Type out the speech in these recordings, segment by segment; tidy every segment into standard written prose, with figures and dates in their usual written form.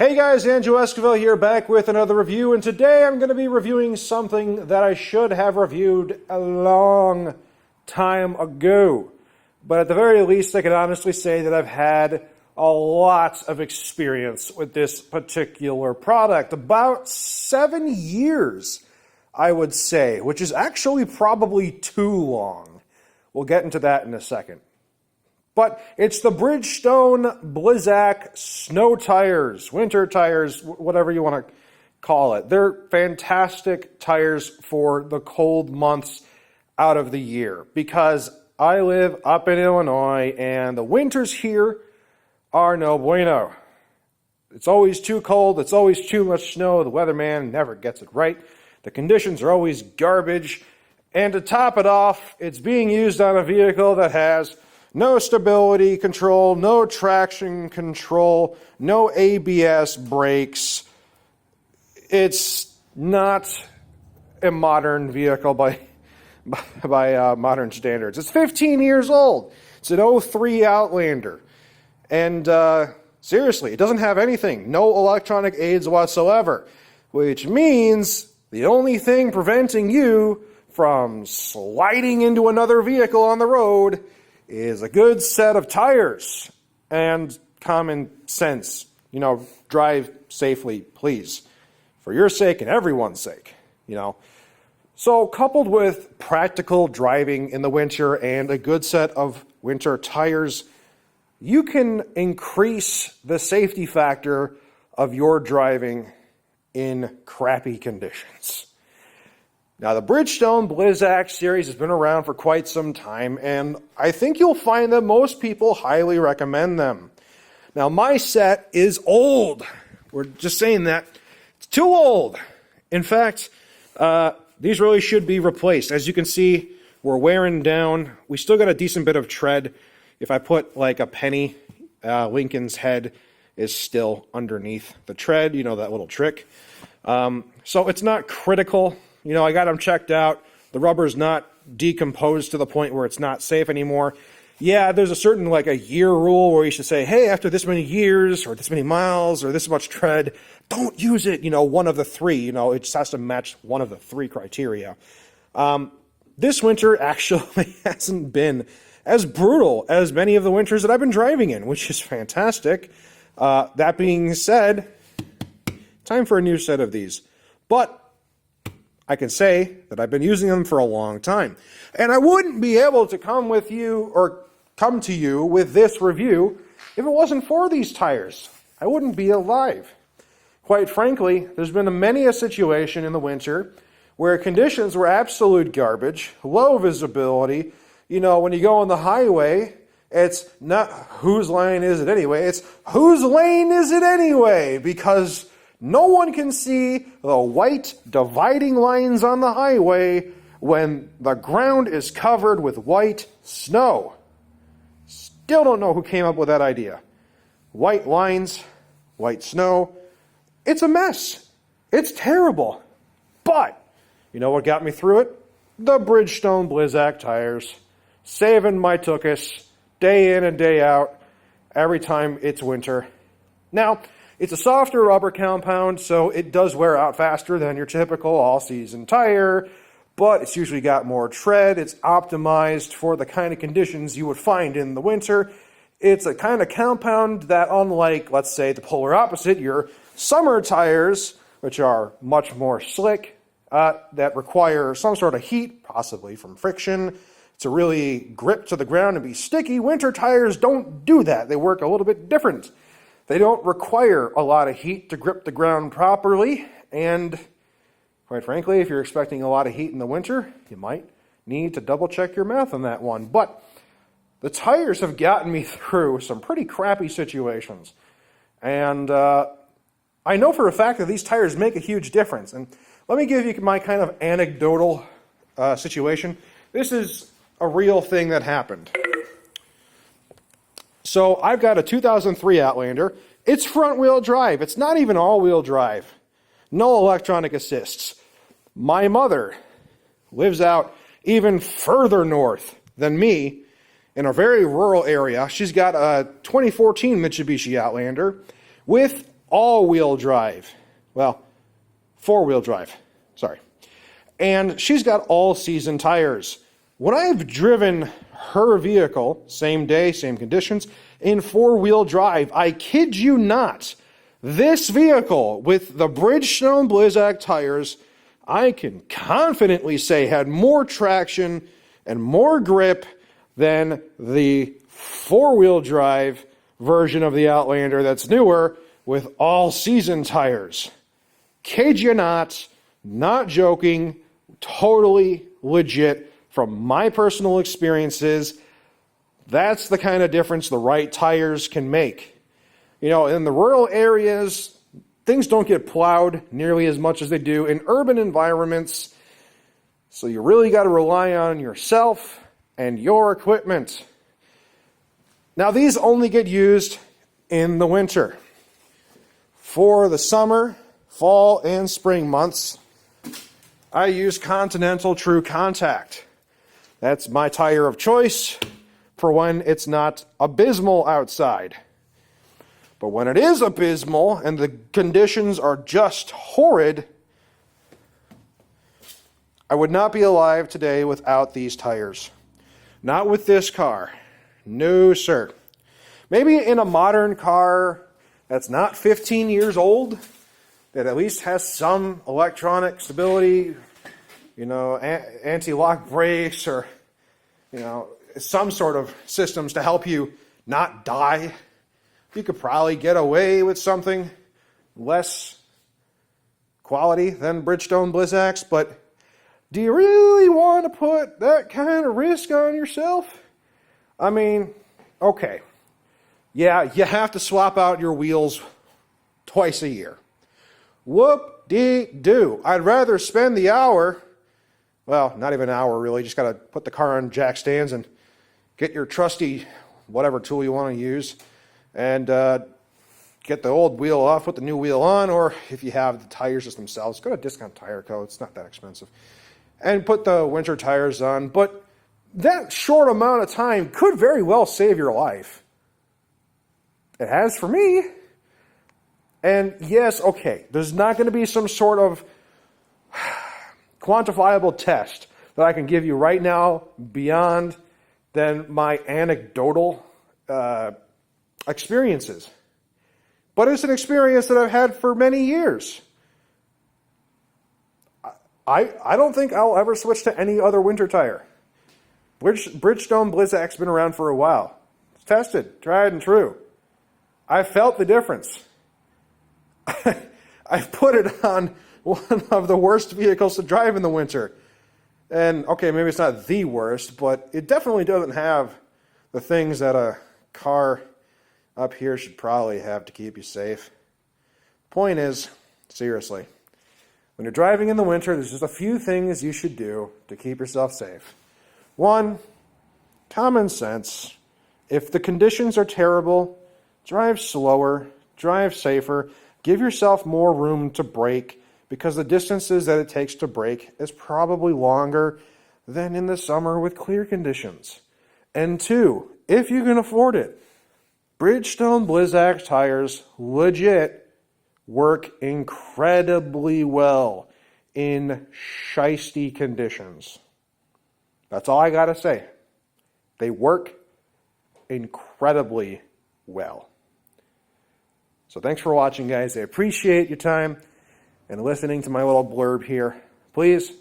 Hey guys, Andrew Esquivel here, back with another review, and today I'm going to be reviewing something that I should have reviewed a long time ago. But at the very least, I can honestly say that I've had a lot of experience with this particular product. About 7 years, I would say, which is actually probably too long. We'll get into that in a second. But it's the Bridgestone Blizzak snow tires, winter tires, whatever you want to call it. They're fantastic tires for the cold months out of the year because I live up in Illinois and the winters here are no bueno. It's always too cold. It's always too much snow. The weatherman never gets it right. The conditions are always garbage. And to top it off, it's being used on a vehicle that has no stability control, no traction control, no ABS brakes. It's not a modern vehicle by modern standards. It's 15 years old. It's an 03 Outlander. And seriously, it doesn't have anything. No electronic aids whatsoever. Which means the only thing preventing you from sliding into another vehicle on the road is a good set of tires and common sense. You know, drive safely, please. For your sake and everyone's sake, you know. So coupled with practical driving in the winter and a good set of winter tires, you can increase the safety factor of your driving in crappy conditions. Now, the Bridgestone Blizzak series has been around for quite some time, and I think you'll find that most people highly recommend them. Now, my set is old. We're just saying that. It's too old. In fact, these really should be replaced. As you can see, we're wearing down. We still got a decent bit of tread. If I put like a penny, Lincoln's head is still underneath the tread, you know, that little trick. So it's not critical. You know, I got them checked out. The rubber's not decomposed to the point where it's not safe anymore. Yeah, there's a certain, like, a year rule where you should say, hey, after this many years or this many miles or this much tread, don't use it, you know, one of the three. You know, it just has to match one of the three criteria. This winter actually hasn't been as brutal as many of the winters that I've been driving in, which is fantastic. That being said, time for a new set of these. But I can say that I've been using them for a long time. And I wouldn't be able to come to you with this review if it wasn't for these tires. I wouldn't be alive. Quite frankly, there's been many a situation in the winter where conditions were absolute garbage, low visibility. You know, when you go on the highway, it's not whose lane is it anyway, it's whose lane is it anyway, because no one can see the white dividing lines on the highway when the ground is covered with white snow. Still don't know who came up with that idea. White lines, white snow. It's a mess. It's terrible. But you know what got me through it? The Bridgestone Blizzak tires. Saving my tuchus day in and day out every time it's winter. Now, it's a softer rubber compound, so it does wear out faster than your typical all-season tire, but it's usually got more tread. It's optimized for the kind of conditions you would find in the winter. It's a kind of compound that, unlike, let's say, the polar opposite, your summer tires, which are much more slick, that require some sort of heat, possibly from friction, to really grip to the ground and be sticky. Winter tires don't do that. They work a little bit different. They don't require a lot of heat to grip the ground properly, and quite frankly, if you're expecting a lot of heat in the winter, you might need to double check your math on that one. But the tires have gotten me through some pretty crappy situations, and I know for a fact that these tires make a huge difference. And let me give you my kind of anecdotal situation. This is a real thing that happened. So I've got a 2003 Outlander. It's front-wheel drive. It's not even all-wheel drive. No electronic assists. My mother lives out even further north than me in a very rural area. She's got a 2014 Mitsubishi Outlander with all-wheel drive. Well, four-wheel drive, sorry. And she's got all-season tires. When I've driven her vehicle, same day, same conditions, in four-wheel drive, I kid you not, this vehicle with the Bridgestone Blizzak tires, I can confidently say had more traction and more grip than the four-wheel drive version of the Outlander that's newer with all-season tires. Kid you not joking, totally legit from my personal experiences. That's the kind of difference the right tires can make. You know, in the rural areas, things don't get plowed nearly as much as they do in urban environments, so you really got to rely on yourself and your equipment. Now, these only get used in the winter. For the summer, fall, and spring months, I use Continental True Contact. That's my tire of choice for when it's not abysmal outside. But when it is abysmal and the conditions are just horrid, I would not be alive today without these tires. Not with this car. No, sir. Maybe in a modern car that's not 15 years old, that at least has some electronic stability, you know, anti-lock brakes or, you know, some sort of systems to help you not die. You could probably get away with something less quality than Bridgestone Blizzaks, but do you really want to put that kind of risk on yourself? I mean, okay. Yeah, you have to swap out your wheels twice a year. Whoop-dee-doo. I'd rather spend the hour, well, not even an hour really, just got to put the car on jack stands and get your trusty whatever tool you want to use and get the old wheel off, put the new wheel on, or if you have the tires just themselves, go to Discount Tire Co. It's not that expensive. And put the winter tires on. But that short amount of time could very well save your life. It has for me. And yes, okay, there's not going to be some sort of quantifiable test that I can give you right now beyond than my anecdotal experiences. But it's an experience that I've had for many years. I don't think I'll ever switch to any other winter tire. Bridgestone Blizzak's been around for a while. It's tested, tried and true. I felt the difference. I've put it on one of the worst vehicles to drive in the winter. And, okay, maybe it's not the worst, but it definitely doesn't have the things that a car up here should probably have to keep you safe. Point is, seriously, when you're driving in the winter, there's just a few things you should do to keep yourself safe. One, common sense. If the conditions are terrible, drive slower, drive safer, give yourself more room to brake because the distances that it takes to brake is probably longer than in the summer with clear conditions. And two, if you can afford it, Bridgestone Blizzak tires legit work incredibly well in shisty conditions. That's all I gotta say. They work incredibly well. So thanks for watching, guys. I appreciate your time and listening to my little blurb here. Please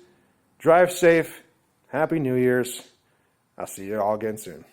drive safe. Happy New Year's. I'll see you all again soon.